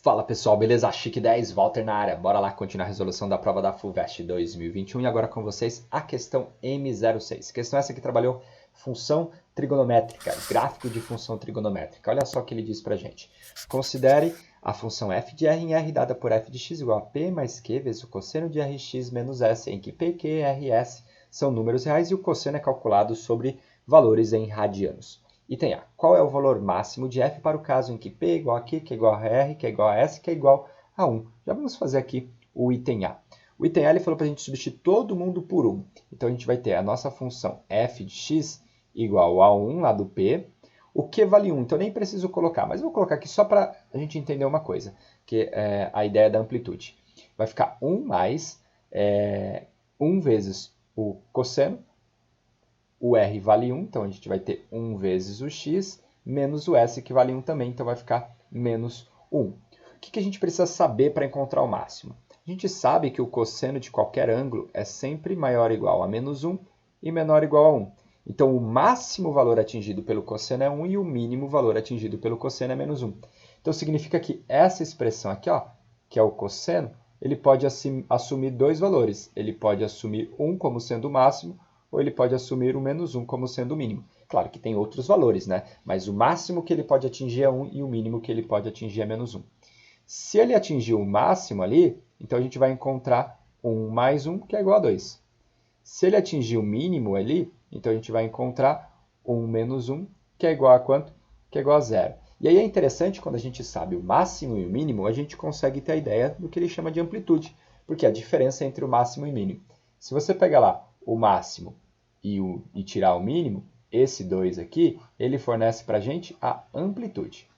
Fala pessoal, beleza? Chique 10, Walter na área. Bora lá continuar a resolução da prova da FUVEST 2021 e agora com vocês a questão M06. Questão essa que trabalhou função trigonométrica, gráfico de função trigonométrica. Olha só o que ele diz pra gente. Considere a função f de r em r dada por f de x igual a p mais q vezes o cosseno de rx menos s, em que p, q e rs são números reais e o cosseno é calculado sobre valores em radianos. Item A. Qual é o valor máximo de f para o caso em que P é igual a Q, Q é igual a R, Q é igual a S, Q é igual a 1? Já vamos fazer aqui o item A. O item A ele falou para a gente substituir todo mundo por 1. Então a gente vai ter a nossa função f de x igual a 1 lá do P. O Q vale 1, então nem preciso colocar. Mas eu vou colocar aqui só para a gente entender uma coisa, que é a ideia da amplitude. Vai ficar 1 mais 1 vezes o cosseno. O r vale 1, então a gente vai ter 1 vezes o x, menos o s, que vale 1 também, então vai ficar menos 1. O que a gente precisa saber para encontrar o máximo? A gente sabe que o cosseno de qualquer ângulo é sempre maior ou igual a menos 1 e menor ou igual a 1. Então, o máximo valor atingido pelo cosseno é 1 e o mínimo valor atingido pelo cosseno é menos 1. Então, significa que essa expressão aqui, ó, que é o cosseno, ele pode assumir dois valores. Ele pode assumir 1 como sendo o máximo, ou ele pode assumir o menos 1 como sendo o mínimo. Claro que tem outros valores, né? Mas o máximo que ele pode atingir é 1 e o mínimo que ele pode atingir é menos 1. Se ele atingir o máximo ali, então a gente vai encontrar 1 mais 1, que é igual a 2. Se ele atingir o mínimo ali, então a gente vai encontrar 1 menos 1, que é igual a quanto? Que é igual a 0. E aí é interessante, quando a gente sabe o máximo e o mínimo, a gente consegue ter a ideia do que ele chama de amplitude, porque é a diferença entre o máximo e o mínimo. Se você pegar lá o máximo e tirar o mínimo, esse 2 aqui, ele fornece para a gente a amplitude.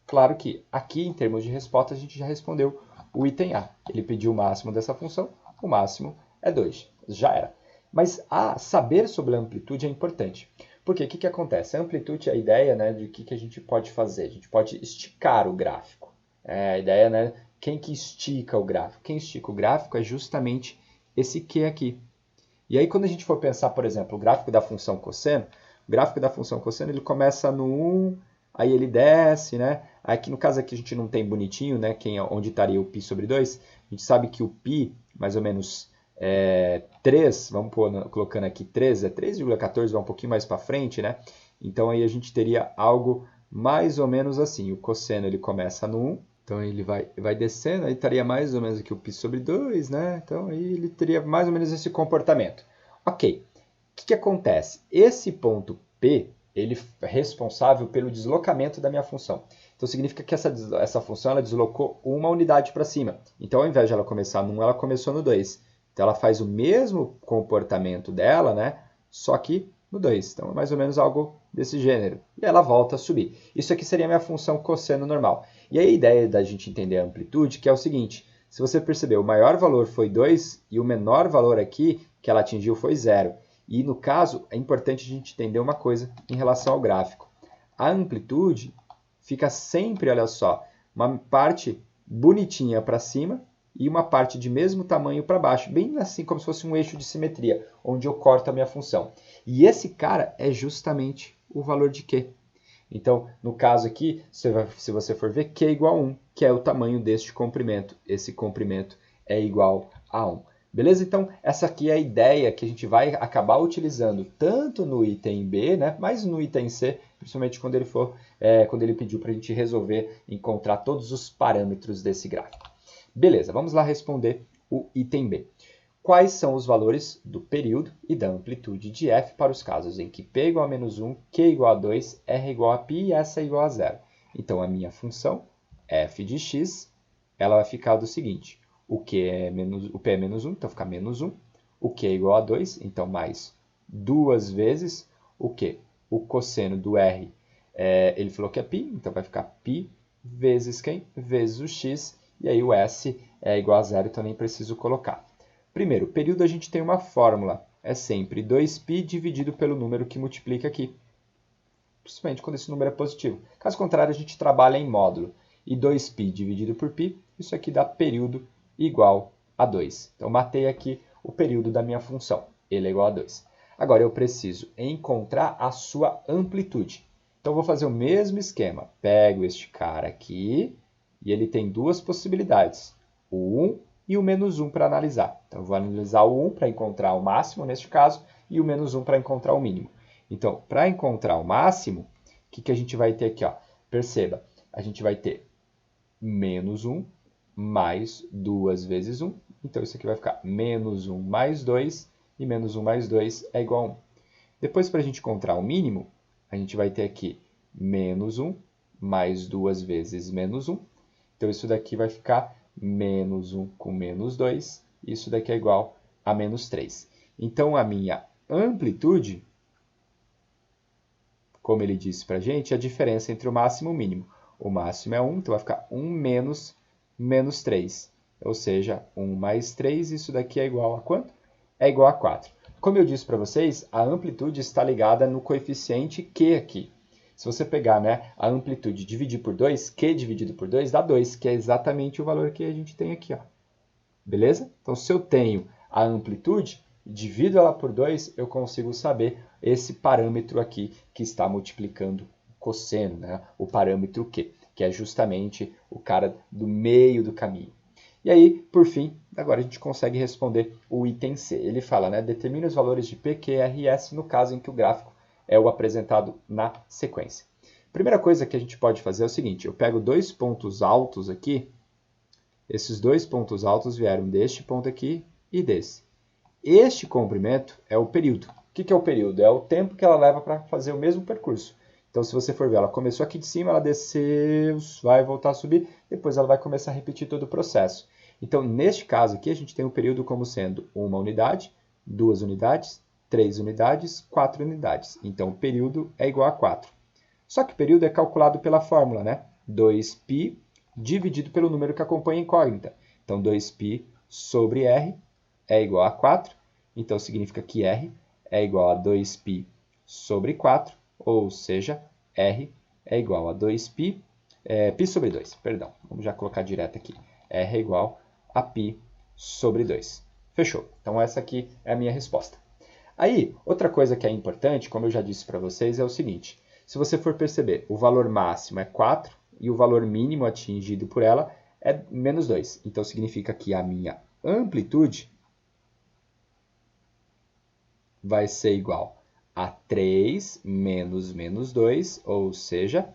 Claro que aqui, em termos de resposta, a gente já respondeu o item A. Ele pediu o máximo dessa função, o máximo é 2. Já era. Mas saber sobre a amplitude é importante. Porque o que acontece? A amplitude é a ideia, né, de que a gente pode fazer. A gente pode esticar o gráfico. É a ideia, né? Quem que estica o gráfico? Quem estica o gráfico é justamente esse Q aqui. E aí, quando a gente for pensar, por exemplo, o gráfico da função cosseno, o gráfico da função cosseno ele começa no 1, aí ele desce, né? Aqui, no caso aqui, a gente não tem bonitinho, né? Onde estaria o π sobre 2. A gente sabe que o π, mais ou menos 3, vamos colocando aqui 3, é 3,14, vai um pouquinho mais para frente, né? Então, aí a gente teria algo mais ou menos assim. O cosseno ele começa no 1. Então, ele vai descendo, aí estaria mais ou menos aqui o π sobre 2, né? Então, aí ele teria mais ou menos esse comportamento. Ok, o que acontece? Esse ponto P, ele é responsável pelo deslocamento da minha função. Então, significa que essa função ela deslocou uma unidade para cima. Então, ao invés de ela começar no 1, ela começou no 2. Então, ela faz o mesmo comportamento dela, né? Só que no 2. Então, é mais ou menos algo desse gênero. E ela volta a subir. Isso aqui seria a minha função cosseno normal. E aí a ideia da gente entender a amplitude, que é o seguinte, se você perceber, o maior valor foi 2 e o menor valor aqui que ela atingiu foi 0. E no caso, é importante a gente entender uma coisa em relação ao gráfico. A amplitude fica sempre, olha só, uma parte bonitinha para cima e uma parte de mesmo tamanho para baixo, bem assim como se fosse um eixo de simetria, onde eu corto a minha função. E esse cara é justamente o valor de Q. Então, no caso aqui, se você for ver, Q é igual a 1, que é o tamanho deste comprimento. Esse comprimento é igual a 1. Beleza? Então, essa aqui é a ideia que a gente vai acabar utilizando tanto no item B, né, mas no item C, principalmente quando ele pediu para a gente resolver, encontrar todos os parâmetros desse gráfico. Beleza, vamos lá responder o item B. Quais são os valores do período e da amplitude de f para os casos em que p é igual a menos 1, q é igual a 2, r é igual a π e s é igual a 0? Então, a minha função f de x ela vai ficar do seguinte. O p é menos 1, então fica menos 1. O q é igual a 2, então mais 2 vezes o q. O cosseno do r, ele falou que é π, então vai ficar π vezes quem? Vezes o x. E aí o s é igual a 0, então nem preciso colocar. Primeiro, período a gente tem uma fórmula. É sempre 2π dividido pelo número que multiplica aqui. Principalmente quando esse número é positivo. Caso contrário, a gente trabalha em módulo. E 2π dividido por π, isso aqui dá período igual a 2. Então, matei aqui o período da minha função. Ele é igual a 2. Agora, eu preciso encontrar a sua amplitude. Então, eu vou fazer o mesmo esquema. Pego este cara aqui e ele tem duas possibilidades, o 1 e o menos 1 para analisar. Então, eu vou analisar o 1 para encontrar o máximo, neste caso, e o menos 1 para encontrar o mínimo. Então, para encontrar o máximo, o que a gente vai ter aqui? Ó? Perceba, a gente vai ter menos 1 mais 2 vezes 1. Então, isso aqui vai ficar menos 1 mais 2, e menos 1 mais 2 é igual a 1. Depois, para a gente encontrar o mínimo, a gente vai ter aqui menos 1 mais 2 vezes menos 1. Então, isso daqui vai ficar menos 1 com menos 2. Isso daqui é igual a menos 3. Então, a minha amplitude, como ele disse para a gente, é a diferença entre o máximo e o mínimo. O máximo é 1, então vai ficar 1 menos menos 3. Ou seja, 1 mais 3, isso daqui é igual a quanto? É igual a 4. Como eu disse para vocês, a amplitude está ligada no coeficiente Q aqui. Se você pegar, né, a amplitude e dividir por 2, Q dividido por 2 dá 2, que é exatamente o valor que a gente tem aqui. Ó. Beleza? Então, se eu tenho a amplitude, divido ela por 2, eu consigo saber esse parâmetro aqui que está multiplicando o cosseno, né? O parâmetro Q, que é justamente o cara do meio do caminho. E aí, por fim, agora a gente consegue responder o item C. Ele fala, né, determine os valores de P, Q, R e S no caso em que o gráfico é o apresentado na sequência. Primeira coisa que a gente pode fazer é o seguinte, eu pego dois pontos altos aqui, esses dois pontos altos vieram deste ponto aqui e desse. Este comprimento é o período. O que é o período? É o tempo que ela leva para fazer o mesmo percurso. Então, se você for ver, ela começou aqui de cima, ela desceu, vai voltar a subir, depois ela vai começar a repetir todo o processo. Então, neste caso aqui, a gente tem o período como sendo 1 unidade, 2 unidades, 3 unidades, 4 unidades. Então, o período é igual a 4. Só que o período é calculado pela fórmula, né? 2π dividido pelo número que acompanha a incógnita. Então, 2π sobre R é igual a 4. Então, significa que R é igual a 2π sobre 4, ou seja, R é igual a 2π, π sobre 2, perdão. Vamos já colocar direto aqui. R é igual a π sobre 2. Fechou. Então, essa aqui é a minha resposta. Aí, outra coisa que é importante, como eu já disse para vocês, é o seguinte. Se você for perceber, o valor máximo é 4 e o valor mínimo atingido por ela é menos 2. Então, significa que a minha amplitude vai ser igual a 3 menos menos 2, ou seja,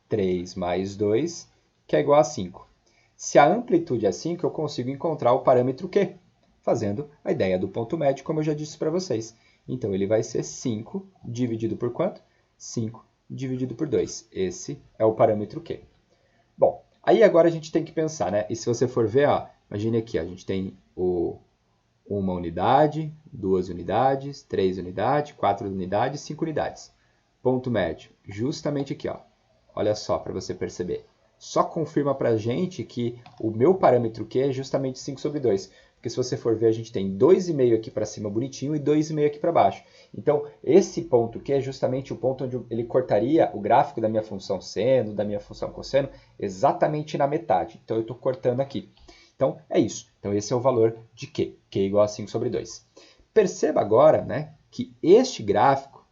3 mais 2, que é igual a 5. Se a amplitude é 5, eu consigo encontrar o parâmetro Q, fazendo a ideia do ponto médio, como eu já disse para vocês. Então, ele vai ser 5 dividido por quanto? 5 dividido por 2. Esse é o parâmetro Q. Bom, aí agora a gente tem que pensar, né? E se você for ver, ó, imagine aqui, ó, a gente tem uma unidade, 2 unidades, 3 unidades, 4 unidades, 5 unidades. Ponto médio, justamente aqui, ó. Olha só, para você perceber. Só confirma para a gente que o meu parâmetro Q é justamente 5 sobre 2. Porque se você for ver, a gente tem 2,5 aqui para cima bonitinho e 2,5 aqui para baixo. Então, esse ponto Q é justamente o ponto onde ele cortaria o gráfico da minha função seno, da minha função cosseno, exatamente na metade. Então, eu estou cortando aqui. Então, é isso. Então, esse é o valor de Q. Q igual a 5 sobre 2. Perceba agora, né, que este gráfico,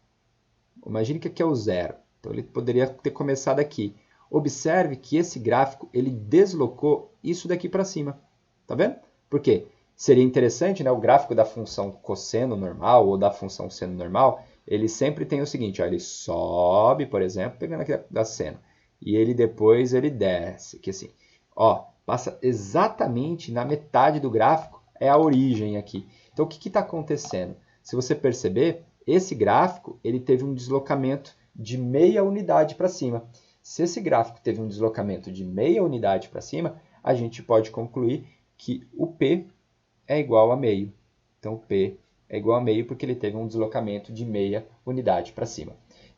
imagine que aqui é o zero. Então, ele poderia ter começado aqui. Observe que esse gráfico ele deslocou isso daqui para cima. Tá vendo? Por quê? Seria interessante, né, o gráfico da função cosseno normal ou da função seno normal, ele sempre tem o seguinte, ó, ele sobe, por exemplo, pegando aqui da seno, e ele depois ele desce, que assim, ó, passa exatamente na metade do gráfico, é a origem aqui. Então, o que está acontecendo? Se você perceber, esse gráfico ele teve um deslocamento de meia unidade para cima. Se esse gráfico teve um deslocamento de meia unidade para cima, a gente pode concluir que o P é igual a meio. Então, P é igual a meio porque ele teve um deslocamento de meia unidade para cima.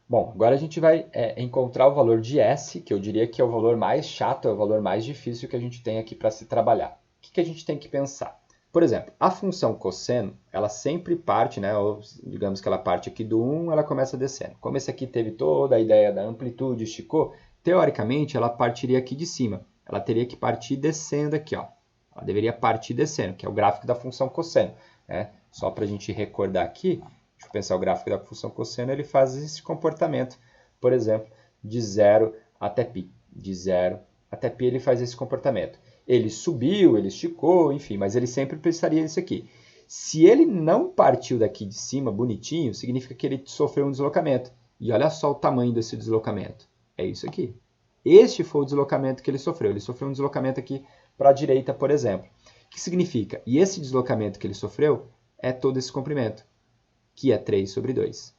Bom, agora a gente vai encontrar o valor de S, que eu diria que é o valor mais chato, é o valor mais difícil que a gente tem aqui para se trabalhar. O que a gente tem que pensar? Por exemplo, a função cosseno, ela sempre parte, né, ou digamos que ela parte aqui do 1, ela começa descendo. Como esse aqui teve toda a ideia da amplitude, esticou, teoricamente ela partiria aqui de cima. Ela teria que partir descendo aqui, ó. Ela deveria partir descendo, que é o gráfico da função cosseno. Né? Só para a gente recordar aqui, deixa eu pensar, o gráfico da função cosseno ele faz esse comportamento, por exemplo, de 0 até π. De 0 até π ele faz esse comportamento. Ele subiu, ele esticou, enfim, mas ele sempre precisaria disso aqui. Se ele não partiu daqui de cima bonitinho, significa que ele sofreu um deslocamento. E olha só o tamanho desse deslocamento. É isso aqui. Este foi o deslocamento que ele sofreu. Ele sofreu um deslocamento aqui para a direita, por exemplo. O que significa? E esse deslocamento que ele sofreu é todo esse comprimento, que é 3 sobre 2.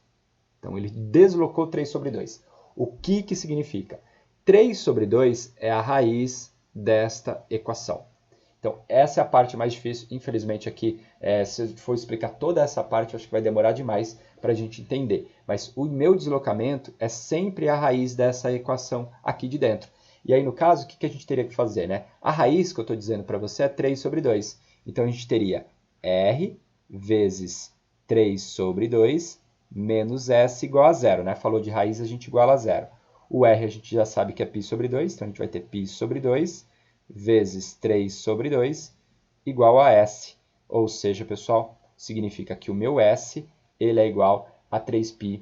Então, ele deslocou 3 sobre 2. O que significa? 3 sobre 2 é a raiz desta equação. Então, essa é a parte mais difícil. Infelizmente, aqui, se eu for explicar toda essa parte, eu acho que vai demorar demais para a gente entender. Mas o meu deslocamento é sempre a raiz dessa equação aqui de dentro. E aí, no caso, o que a gente teria que fazer, né? A raiz que eu estou dizendo para você é 3 sobre 2. Então, a gente teria R vezes 3 sobre 2 menos S igual a 0. Né? Falou de raiz, a gente iguala a 0. O R a gente já sabe que é π sobre 2, então a gente vai ter π sobre 2 vezes 3 sobre 2 igual a S. Ou seja, pessoal, significa que o meu S ele é igual a 3π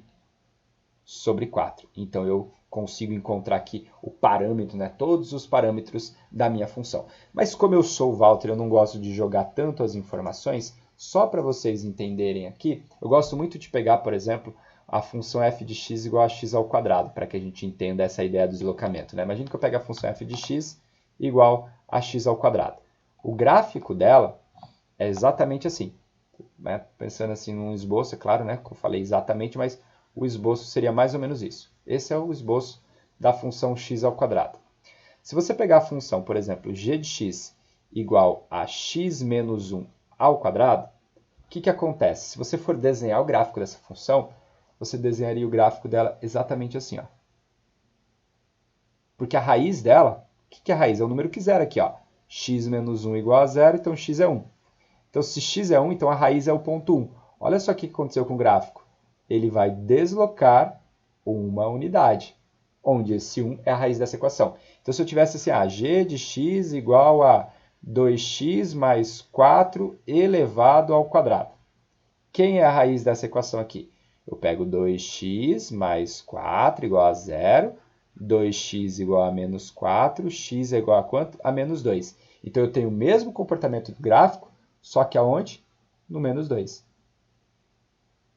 sobre 4. Então, eu consigo encontrar aqui o parâmetro, né? Todos os parâmetros da minha função. Mas como eu sou o Walter, eu não gosto de jogar tanto as informações, só para vocês entenderem aqui, eu gosto muito de pegar, por exemplo, a função f de x igual a x ao quadrado, para que a gente entenda essa ideia do deslocamento. Né? Imagina que eu pego a função f de x igual a x ao quadrado. O gráfico dela é exatamente assim. Né? Pensando assim num esboço, é claro, né? Que eu falei exatamente, mas o esboço seria mais ou menos isso. Esse é o esboço da função x ao quadrado. Se você pegar a função, por exemplo, g de x igual a x menos 1 ao quadrado, o que acontece? Se você for desenhar o gráfico dessa função, você desenharia o gráfico dela exatamente assim. Ó. Porque a raiz dela, o que é a raiz? É o número que zero aqui. Ó. X menos 1 igual a 0, então x é 1. Então, se x é 1, então a raiz é o ponto 1. Olha só o que aconteceu com o gráfico. Ele vai deslocar uma unidade, onde esse 1 é a raiz dessa equação. Então, se eu tivesse assim, g de x igual a 2x mais 4 elevado ao quadrado. Quem é a raiz dessa equação aqui? Eu pego 2x mais 4 igual a 0, 2x igual a menos 4, x é igual a quanto? A menos 2. Então, eu tenho o mesmo comportamento do gráfico, só que aonde? No menos 2.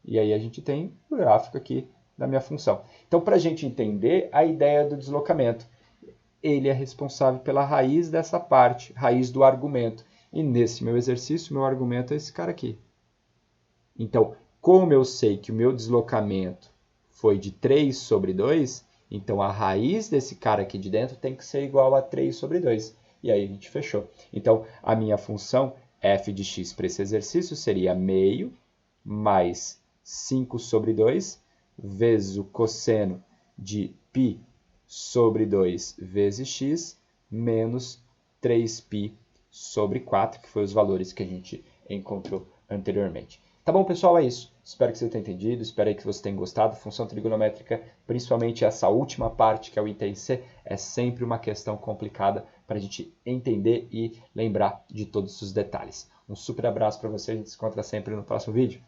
E aí a gente tem o gráfico aqui da minha função. Então, para a gente entender a ideia do deslocamento, ele é responsável pela raiz dessa parte, raiz do argumento. E nesse meu exercício, meu argumento é esse cara aqui. Então, como eu sei que o meu deslocamento foi de 3 sobre 2, então a raiz desse cara aqui de dentro tem que ser igual a 3 sobre 2. E aí a gente fechou. Então, a minha função f de x para esse exercício seria meio mais 5 sobre 2 vezes o cosseno de π sobre 2 vezes x menos 3π sobre 4, que foi os valores que a gente encontrou anteriormente. Tá bom, pessoal? É isso. Espero que você tenha entendido, espero que você tenha gostado. Função trigonométrica, principalmente essa última parte, que é o item C, é sempre uma questão complicada para a gente entender e lembrar de todos os detalhes. Um super abraço para você, a gente se encontra sempre no próximo vídeo.